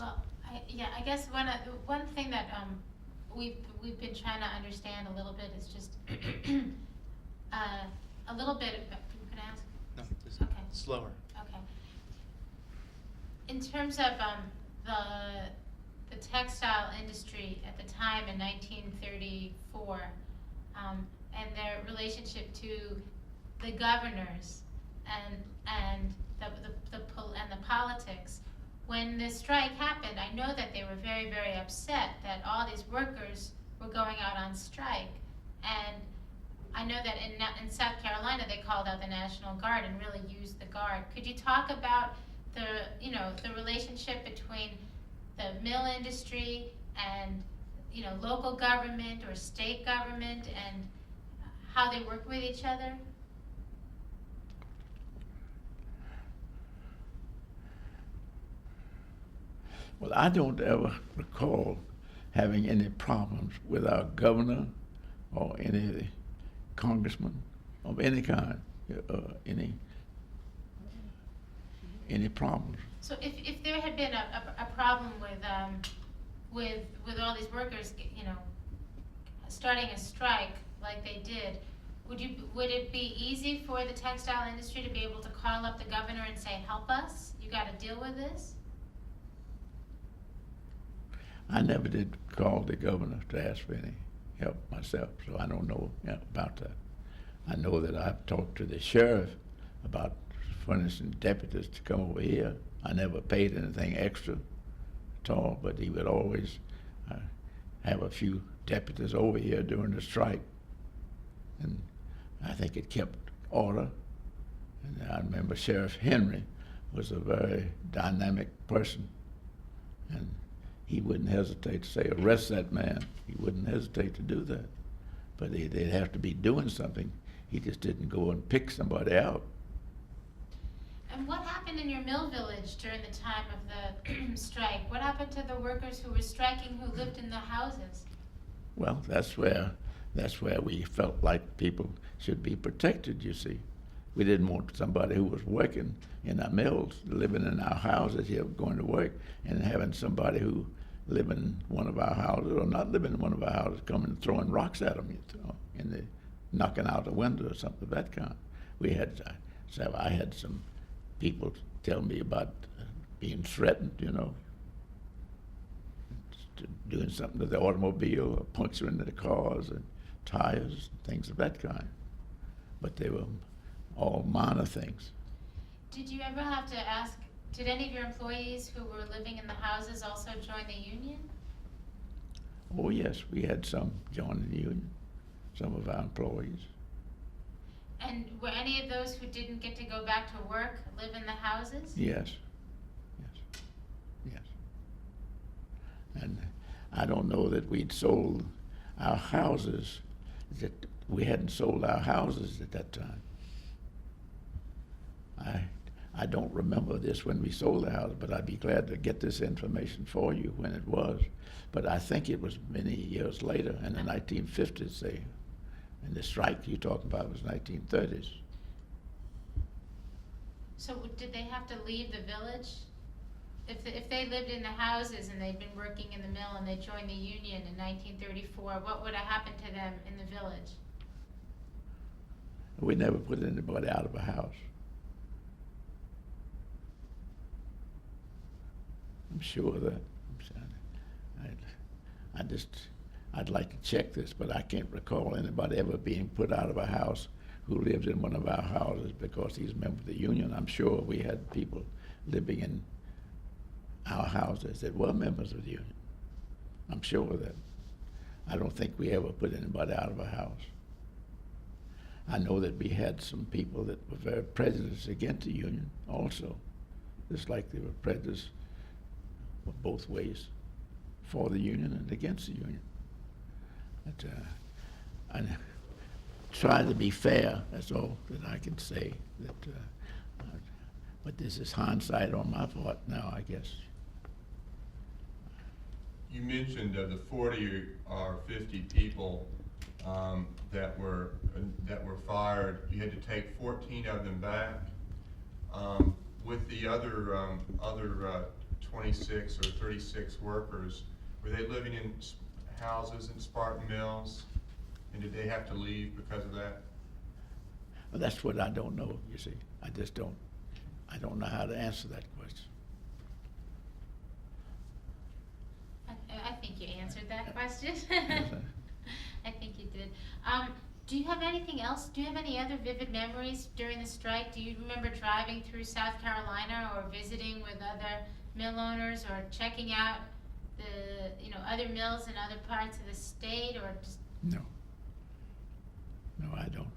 Well, I guess one thing that we've been trying to understand a little bit is just a little bit. Can I ask? No, just Okay. slower. Okay. In terms of the textile industry at the time in 1934, and their relationship to the governors and the politics. When the strike happened, I know that they were very, very upset that all these workers were going out on strike, and I know that in South Carolina they called out the National Guard and really used the Guard. Could you talk about the relationship between the mill industry and local government or state government and how they work with each other? Well, I don't ever recall having any problems with our governor or any congressman of any kind, any problems. So if there had been a problem with all these workers, starting a strike like they did, would it be easy for the textile industry to be able to call up the governor and say, help us, you got to deal with this? I never did call the governor to ask for any help myself, so I don't know about that. I know that I've talked to the sheriff about furnishing deputies to come over here. I never paid anything extra at all, but he would always have a few deputies over here during the strike. And I think it kept order. And I remember Sheriff Henry was a very dynamic person, and he wouldn't hesitate to say, arrest that man. He wouldn't hesitate to do that. But they'd have to be doing something. He just didn't go and pick somebody out. And what happened in your mill village during the time of the strike? What happened to the workers who were striking who lived in the houses? Well, that's where we felt like people should be protected, you see. We didn't want somebody who was working in our mills, living in our houses here, going to work, and having somebody who living in one of our houses or not living in one of our houses coming and throwing rocks at them, and the knocking out a window or something of that kind. We had, so I had some people tell me about being threatened, doing something to the automobile, or puncturing the cars and tires, things of that kind. But they were all minor things. Did you ever have to ask, did any of your employees who were living in the houses also join the union? Oh yes, we had some join the union, some of our employees. And were any of those who didn't get to go back to work live in the houses? Yes. And I don't know that we'd sold our houses, that we hadn't sold our houses at that time. I don't remember this when we sold the house, but I'd be glad to get this information for you when it was. But I think it was many years later, in the 1950s, and the strike you talk about was 1930s. So did they have to leave the village? If they lived in the houses and they'd been working in the mill and they joined the union in 1934, what would have happened to them in the village? We never put anybody out of a house. I'm sure of that. I'd like to check this, but I can't recall anybody ever being put out of a house who lived in one of our houses because he's a member of the union. I'm sure we had people living in our houses that were members of the union. I'm sure of that. I don't think we ever put anybody out of a house. I know that we had some people that were very prejudiced against the union also, just like they were prejudiced both ways, for the union and against the union. But, I try to be fair, that's all that I can say. But this is hindsight on my part now, I guess. You mentioned the 40 or 50 people that were fired. You had to take 14 of them back. With the other 26 or 36 workers, were they living in houses in Spartan Mills? And did they have to leave because of that? Well, that's what I don't know, you see. I don't know how to answer that question. I think you answered that question. Yes, I think you did. Do you have anything else? Do you have any other vivid memories during the strike? Do you remember driving through South Carolina or visiting with other mill owners or checking out the, other mills in other parts of the state, or just? No. No, I don't.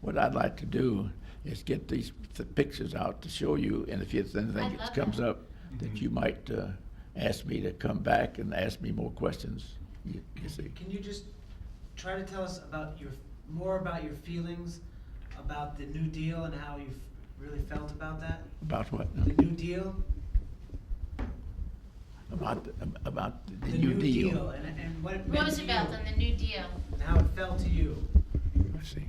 What I'd like to do is get these pictures out to show you, and if there's anything I'd that love comes that. up that you might ask me to come back and ask me more questions, you see. Can you just try to tell us more about your feelings about the New Deal and how you really felt about that? About what? The New Deal? About the The New Deal. and what it meant to you. Roosevelt and the New Deal. And how it felt to you. I see.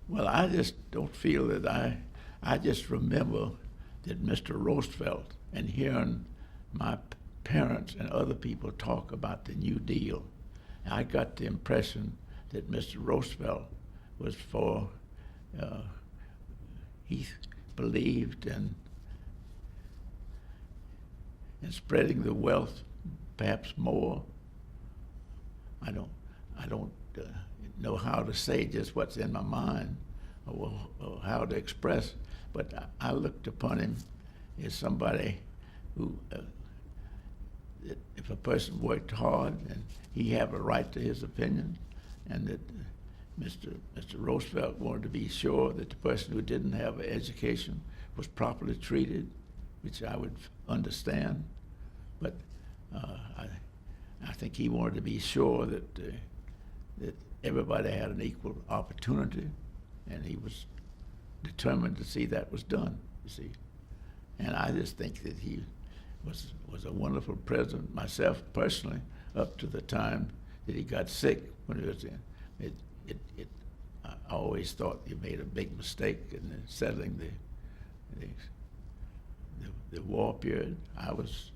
Well, I just don't feel that I just remember that Mr. Roosevelt, and hearing my parents and other people talk about the New Deal, I got the impression that Mr. Roosevelt was he believed in spreading the wealth, perhaps more. I don't know how to say just what's in my mind or how to express, but I looked upon him as somebody who, that if a person worked hard, and he had a right to his opinion, and that Mr. Roosevelt wanted to be sure that the person who didn't have an education was properly treated, which I would understand, but I think he wanted to be sure that everybody had an equal opportunity, and he was determined to see that was done, you see. And I just think that he was a wonderful president, myself personally, up to the time that he got sick when he was in. I always thought he made a big mistake in settling the war period. I was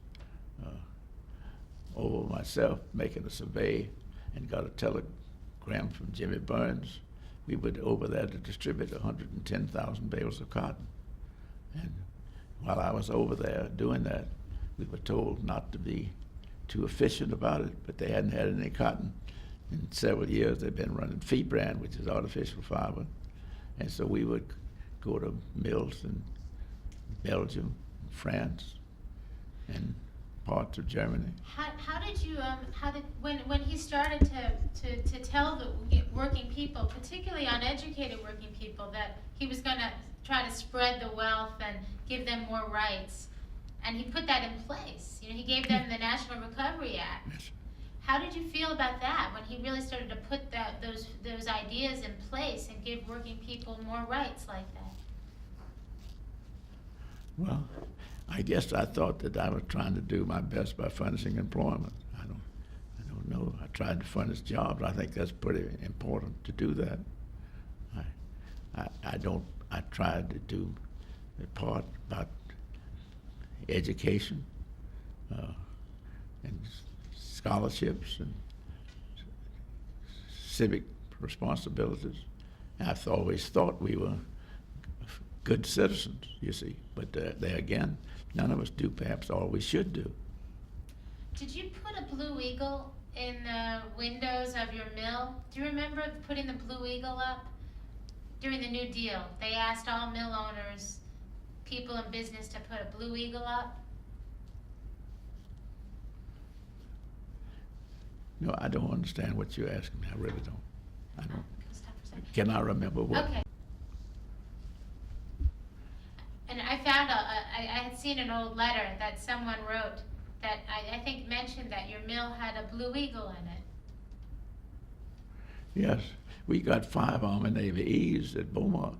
over myself making a survey and got a telegram from Jimmy Burns. We were over there to distribute 110,000 bales of cotton. And while I was over there doing that, we were told not to be too efficient about it, but they hadn't had any cotton in several years. They've been running feed brand, which is artificial fiber. And so we would go to mills in Belgium, France, and parts of Germany. How did you when he started to tell the working people, particularly uneducated working people, that he was going to try to spread the wealth and give them more rights, and he put that in place? He gave them the National Recovery Act. Yes. How did you feel about that when he really started to put those ideas in place and give working people more rights like that? Well, I guess I thought that I was trying to do my best by furnishing employment. I don't know. I tried to furnish jobs. I think that's pretty important to do that. I tried to do the part about education and scholarships and civic responsibilities. I've always thought we were good citizens, you see, but there again, none of us do perhaps all we should do. Did you put a Blue Eagle in the windows of your mill? Do you remember putting the Blue Eagle up during the New Deal? They asked all mill owners, people in business, to put a Blue Eagle up. No, I don't understand what you're asking me. I really don't. I don't. Stop for a second. Can I remember what? Okay. And I found I had seen an old letter that someone wrote that I think mentioned that your mill had a Blue Eagle in it. Yes, we got 5 Army Navy E's at Beaumont.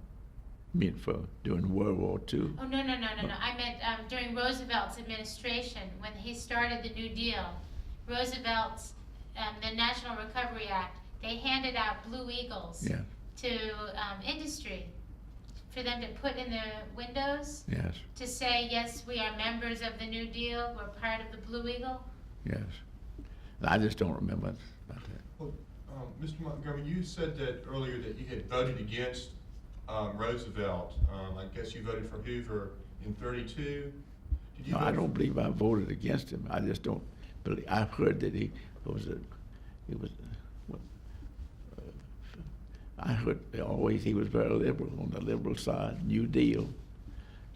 During World War II. Oh, no. I meant during Roosevelt's administration, when he started the New Deal. Roosevelt the National Recovery Act, they handed out Blue Eagles Yes, to industry for them to put in their windows yes, to say, yes, we are members of the New Deal, we're part of the Blue Eagle. yes. I just don't remember about that. Well, Mr. Montgomery, you said that earlier that you had voted against Roosevelt. I guess you voted for Hoover in 32. Did you No, vote I don't believe I voted against him. I just don't believe. I've heard that he was I heard always he was very liberal, on the liberal side, New Deal,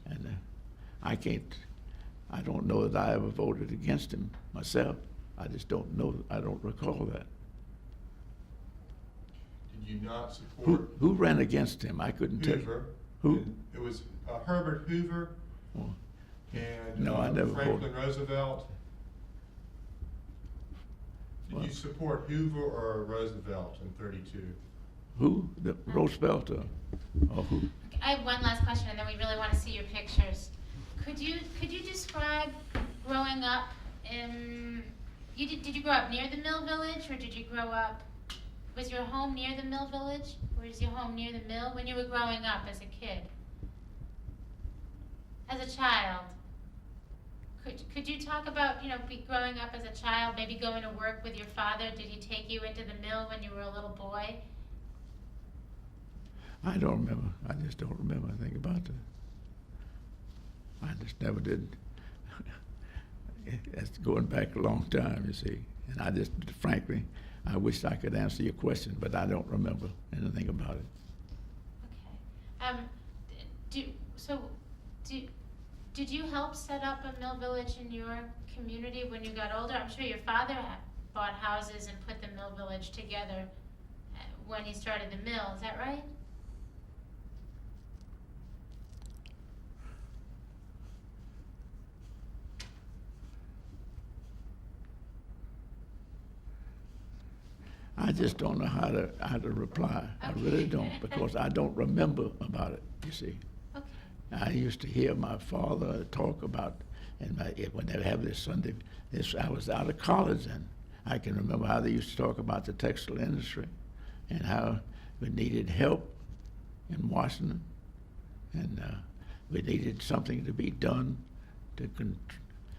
and I don't know that I ever voted against him myself. I just don't know. I don't recall that. Did you not support Who ran against him? I couldn't tell you. Hoover? Who? It was Herbert Hoover Oh, and No, I never Franklin voted. Roosevelt. Did Well- you support Hoover or Roosevelt in 32? who? The Roosevelt or who? I have one last question, and then we really want to see your pictures. Could you describe growing up in? Did you grow up near the Mill Village, or did you grow up? Was your home near the Mill Village, or was your home near the mill when you were growing up as a kid? As a child, could you talk about growing up as a child, maybe going to work with your father? Did he take you into the mill when you were a little boy? I don't remember. I just don't remember anything about that. I just never did. That's going back a long time, you see. And I just, frankly, I wish I could answer your question, but I don't remember anything about it. Okay. Did you help set up a mill village in your community when you got older? I'm sure your father bought houses and put the mill village together when he started the mill. Is that right? I just don't know how to reply. I really don't, because I don't remember about it, you see. Okay. I used to hear my father talk about, and when they have this Sunday, I was out of college then. I can remember how they used to talk about the textile industry and how we needed help in Washington, and we needed something to be done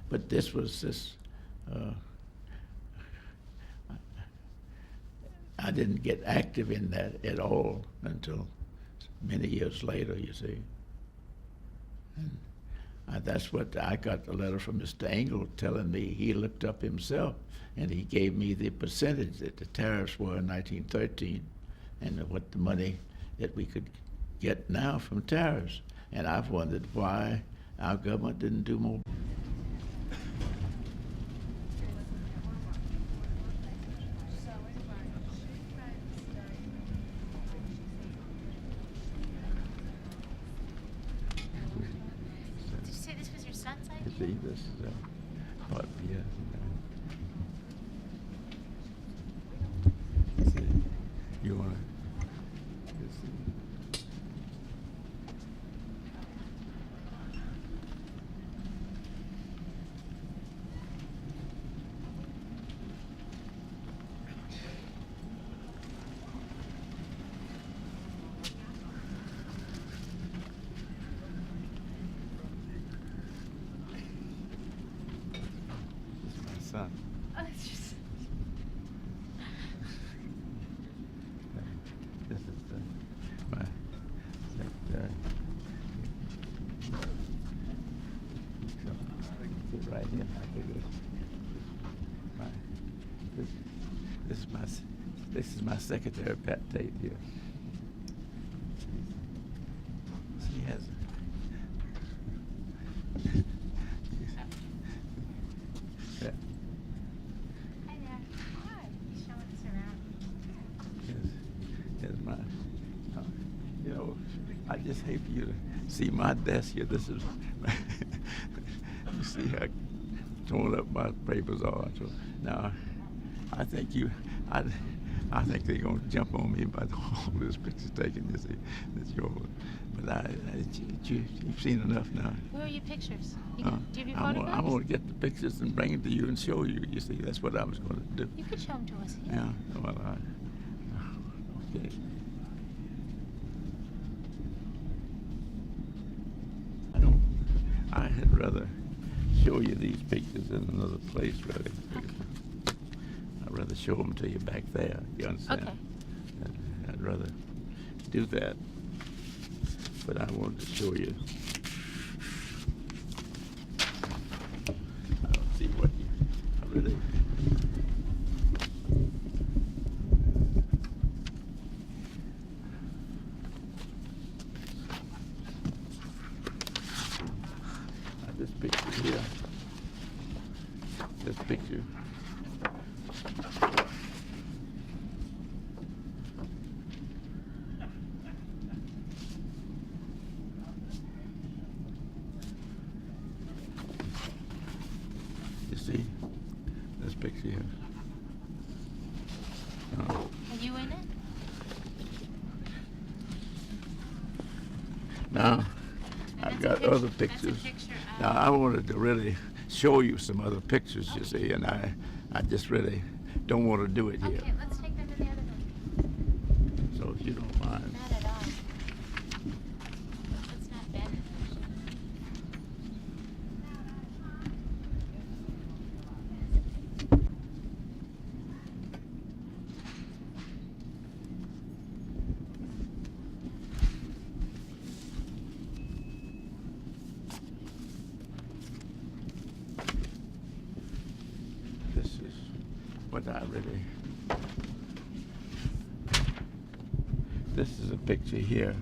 but this was this. I didn't get active in that at all until many years later, you see. And that's what I got the letter from Mr. Engel telling me he looked up himself, and he gave me the percentage that the tariffs were in 1913 and what the money that we could get now from tariffs. And I've wondered why our government didn't do more. Did you say this was your son's You idea? see, this is part, yeah. See, you wanna, this is my son. Oh, it's your son. This is my secretary. So I can sit right here. I can go. This is my secretary, Pat Tate here. She has. Yeah. Hi there. Hi. He's showing us around. Here's my, you know, I just hate for you to see my desk here. This is, you see how torn up my papers are. So now, I think I think they're gonna jump on me by all this pictures taken. You see, that's yours. But you've seen enough now. Where are your pictures? Do you have your I'm photographs? gonna get the pictures and bring it to you and show you. You see, that's what I was gonna do. You could show them to us here. Yeah. Well, okay. I had rather show you these pictures in another place, really. Okay. I'd rather show them to you back there. You understand? Okay. I'd rather do that. But I wanted to show you. I don't see what you really. This picture here. This picture. You see this picture here. Are you in it? Now, And I've that's a got picture- other that's a pictures. picture of- Now, I wanted to really show you some other pictures, you see, and I just really don't want to do it here. Okay, let's take them to the other room. So if you don't mind. Not at all. Let's not bend it. This is what I really. This is a picture here.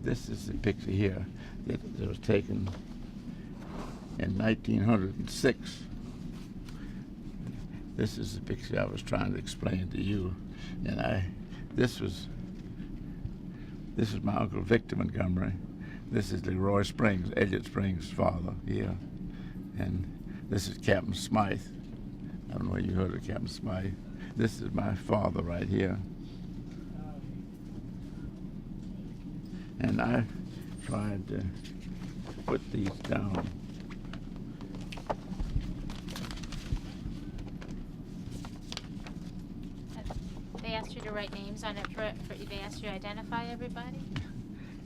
This is a picture here that was taken in 1906. This is the picture I was trying to explain to you, and this was my Uncle Victor Montgomery. This is Leroy Springs, Elliott Springs' father here, and this is Captain Smythe. I don't know if you heard of Captain Smythe. This is my father right here. And I tried to put these down. They asked you to write names on it they asked you to identify everybody?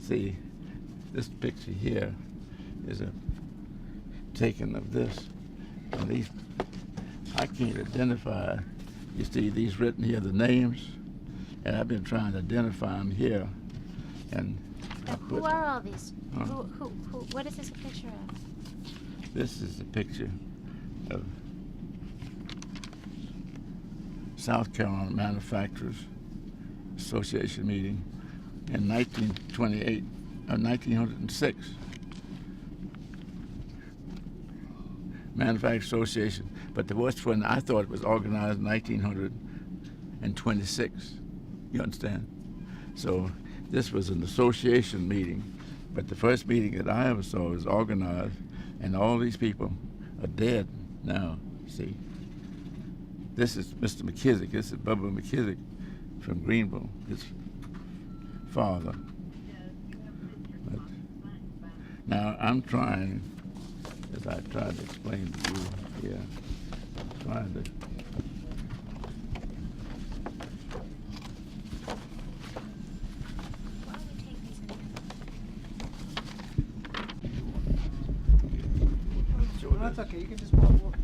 See, this picture here is a taken of this. And these, I can't identify. You see these written here, the names, and I've been trying to identify them here. And I Who put, are all these? Huh? What is this a picture of? this is a picture of South Carolina Manufacturers Association meeting in 1906. Manufacturers Association, but the worst one, I thought it was organized in 1926. You understand? So this was an association meeting, but the first meeting that I ever saw was organized, and all these people are dead now, see. This is Mr. McKissick. This is Bubba McKissick from Greenville, his father. But now I'm trying, as I tried to explain to you here, trying to Why don't we take these in show No, this. that's okay, you can just walk.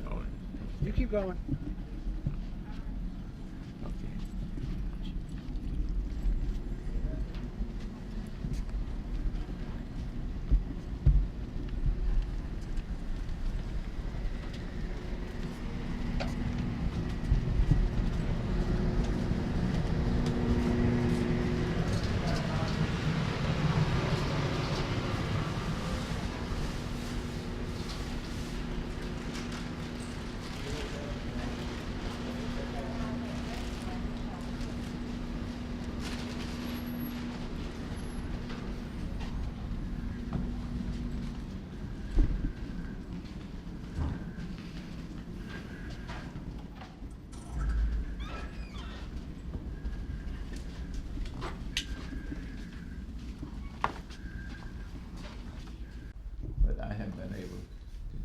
Oh, You keep going. okay.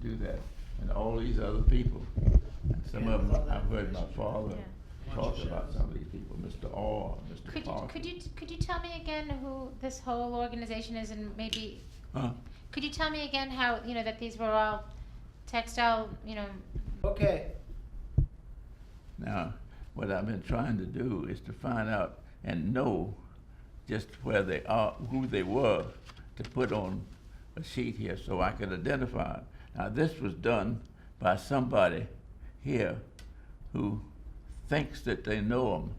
do that. And all these other people, and some of them, I've heard my father Yeah. talk about some of these people, Mr. Orr, Mr. Parker. Could you tell me again who this whole organization is, and maybe Huh? could you tell me again how, that these were all textile, Okay, Now, what I've been trying to do is to find out and know just where they are, who they were, to put on a sheet here so I could identify them. Now, this was done by somebody here who thinks that they know them,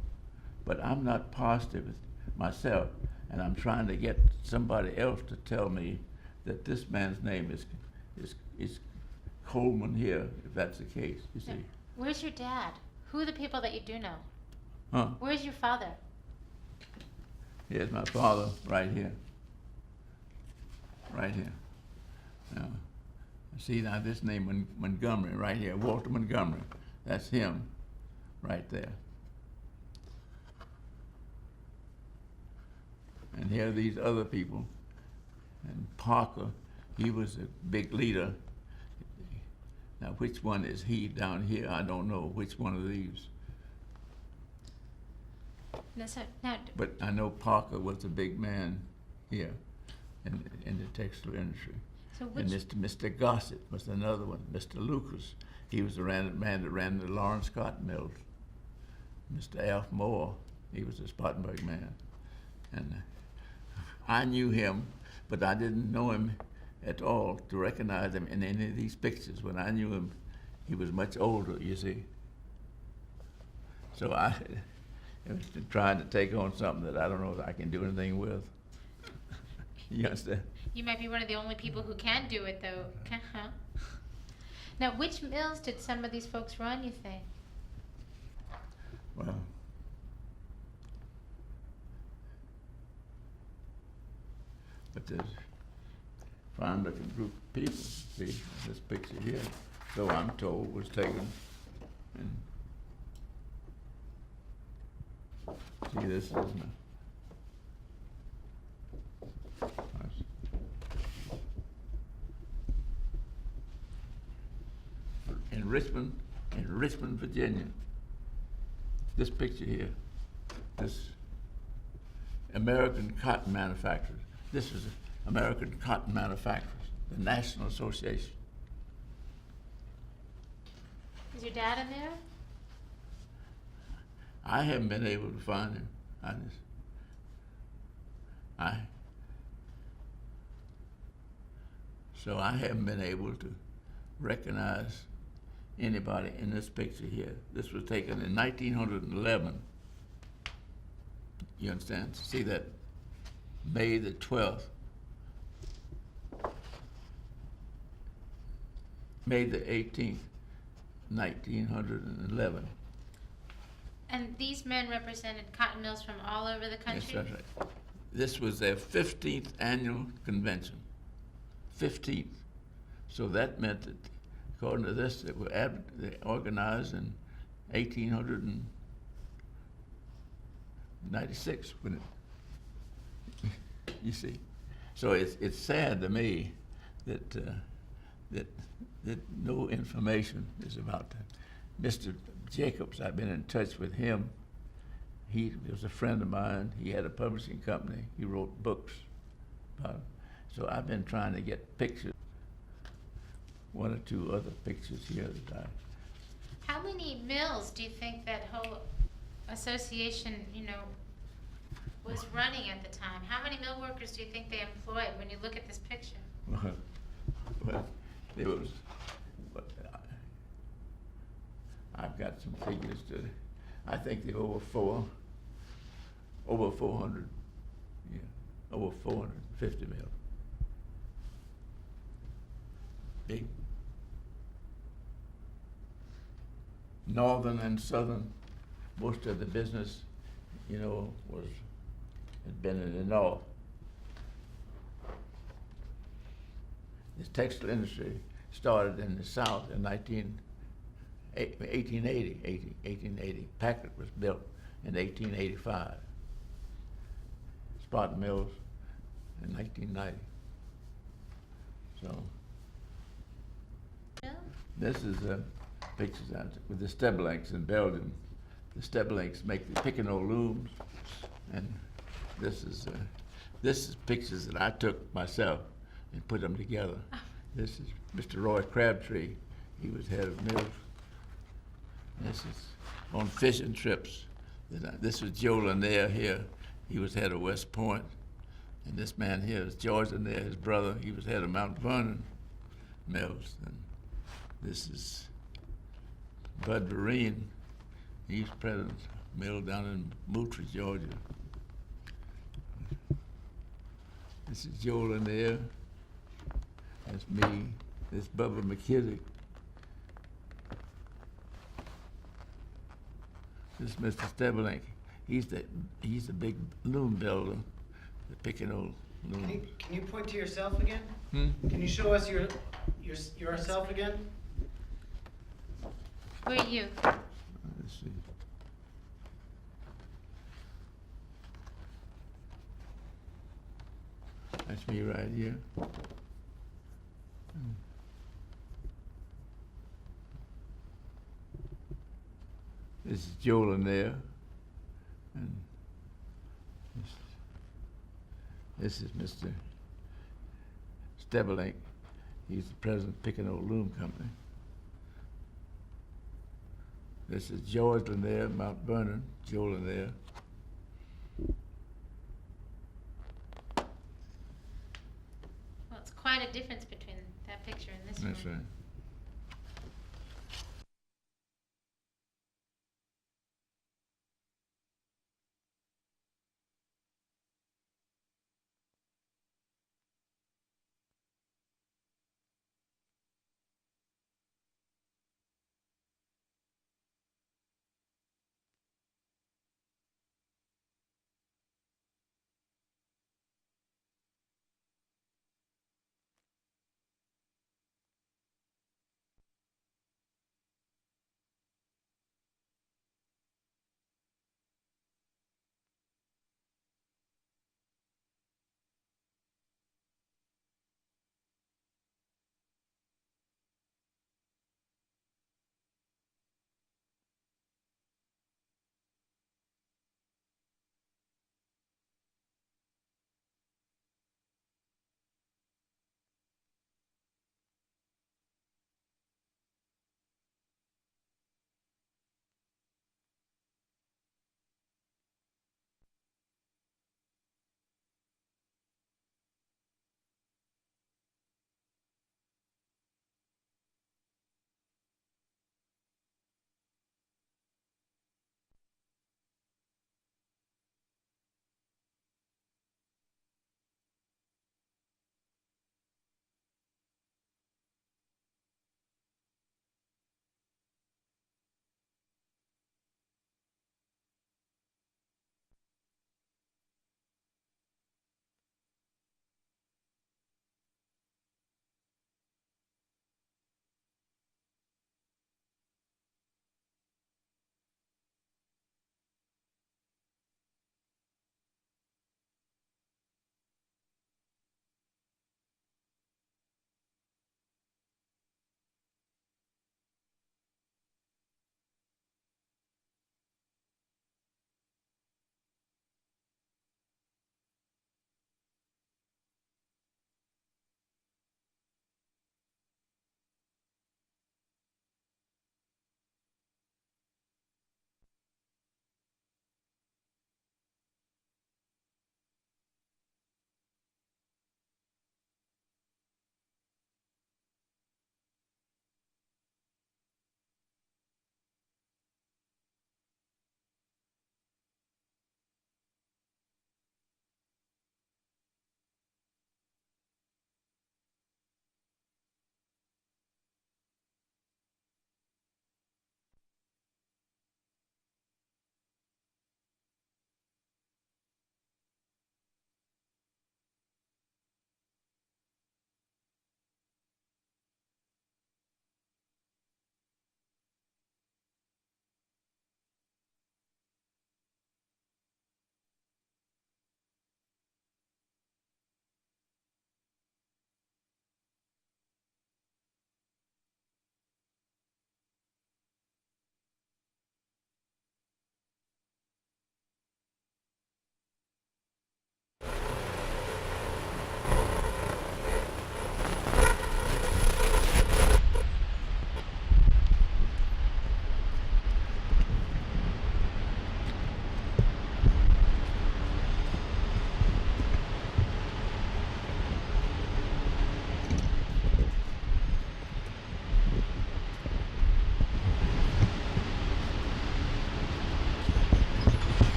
but I'm not positive myself, and I'm trying to get somebody else to tell me that this man's name is Coleman here, if that's the case, you see. Where's your dad? Who are the people that you do know? Huh? Where's your father? Here's my father, right here. Right here. Now, see now this name Montgomery, right here, Walter Montgomery. That's him, right there. And here are these other people. And Parker, he was a big leader. Now, which one is he down here? I don't know which one of these. Now, But I know Parker was a big man here in the textile industry. so And which, Mr. Gossett was another one. Mr. Lucas, he was the man that ran the Lawrence Cotton Mills. Mr. Alf Moore, he was a Spartanburg man. And I knew him, but I didn't know him at all to recognize him in any of these pictures. When I knew him, he was much older, you see. So I was trying to take on something that I don't know if I can do anything with. You understand? you might be one of the only people who can do it, though. Huh? Now, which mills did some of these folks run, you think? Well, but there's a fine looking group of people. See, this picture here, so I'm told, was taken. And see, this is in Richmond, Virginia. This picture here, this American Cotton Manufacturers. This is American Cotton Manufacturers, the National Association. Is your dad in there? I haven't been able to find him. So I haven't been able to recognize anybody in this picture here. This was taken in 1911. You understand? See that? May the 12th. May the 18th, 1911. And these men represented cotton mills from all over the country? Yes, that's right. This was their 15th annual convention. 15th. So that meant that, according to this, they organized in 1896 when it, you see. So it's sad to me that that no information is about that. Mr. Jacobs, I've been in touch with him. He was a friend of mine. He had a publishing company. He wrote books about it. So I've been trying to get pictures, one or two other pictures here that I. How many mills do you think that whole association, was running at the time? How many mill workers do you think they employed when you look at this picture? Well, there was, but I've got some figures to, I think there were over 400, yeah, over 450 mills. Big. Northern and southern, most of the business, had been in the north. The textile industry started in the south in 1880. Packard was built in 1885. Spartan Mills in 1990. So This is pictures out with the Steblinks in Belgium. The Steblinks make the Piccano looms, and this is pictures that I took myself and put them together. This is Mr. Roy Crabtree. He was head of mills. This is on fishing trips. This was Joe Lanier here. He was head of West Point. And this man here is George Lanier, his brother. He was head of Mount Vernon Mills. And this is Bud Vereen. He's president of a mill down in Moultrie, Georgia. This is Joe Lanier. That's me. This is Bubba McKissick. This is Mr. Steblink. He's the big loom builder, the Piccano loom. Can you point to yourself again? Hmm? Can you show us yourself again? Where are you? Let's see. That's me right here. This is Joe Lanier, and this is Mr. Stebelink. He's the president of Piccano Loom Company. This is George Lanier, Mount Vernon, Joe Lanier. Well, it's quite a difference between that picture and this one. That's right.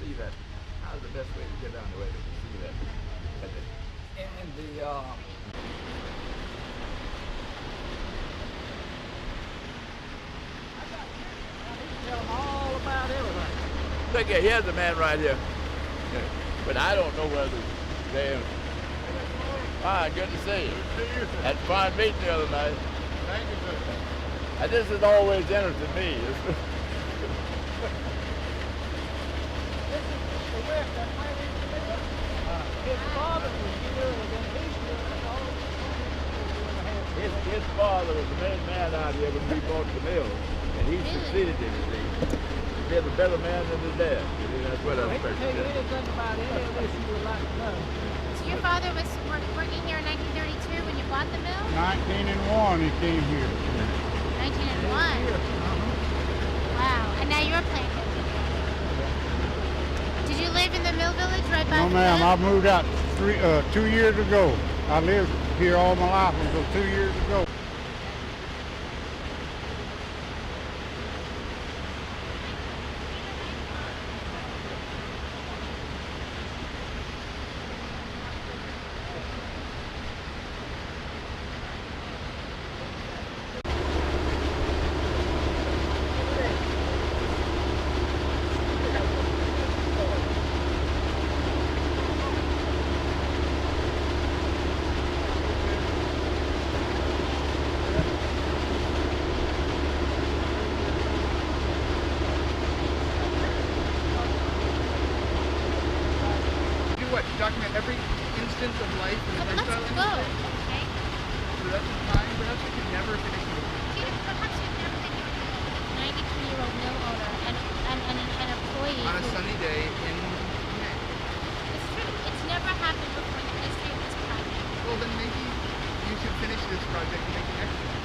see that? How's the best way to get down the way to see that? And the tell them all about everything. Look here, here's the man right here. Yeah. But I don't know whether they. Ah, good to see you. Good to see you, sir. Had fun meeting the other night. Thank you, sir. And this has always interested me. His father was here, and then he's here, and all of His father was the main man out here when we bought the mill, and he succeeded him, you see. He was a better man than his dad. You see, that's what I He can tell you expected. anything about any of this you would like to know. So your father was working here in 1932 when you bought the mill? 1901 he came here. 1901. Wow. And now you're playing it. Did you live in the mill village right by No the ma'am, mill? I moved out 2 years ago. I lived here all my life until 2 years ago. Document every instance of life in the Let's textile go. industry. Okay. So that's time, perhaps we could never finish it. Peter, perhaps you've never been here. 93-year-old mill owner and an employee. On a who- sunny day in May. It's true. It's never happened before in the history of this project. Well, then maybe you should finish this project and make the next one.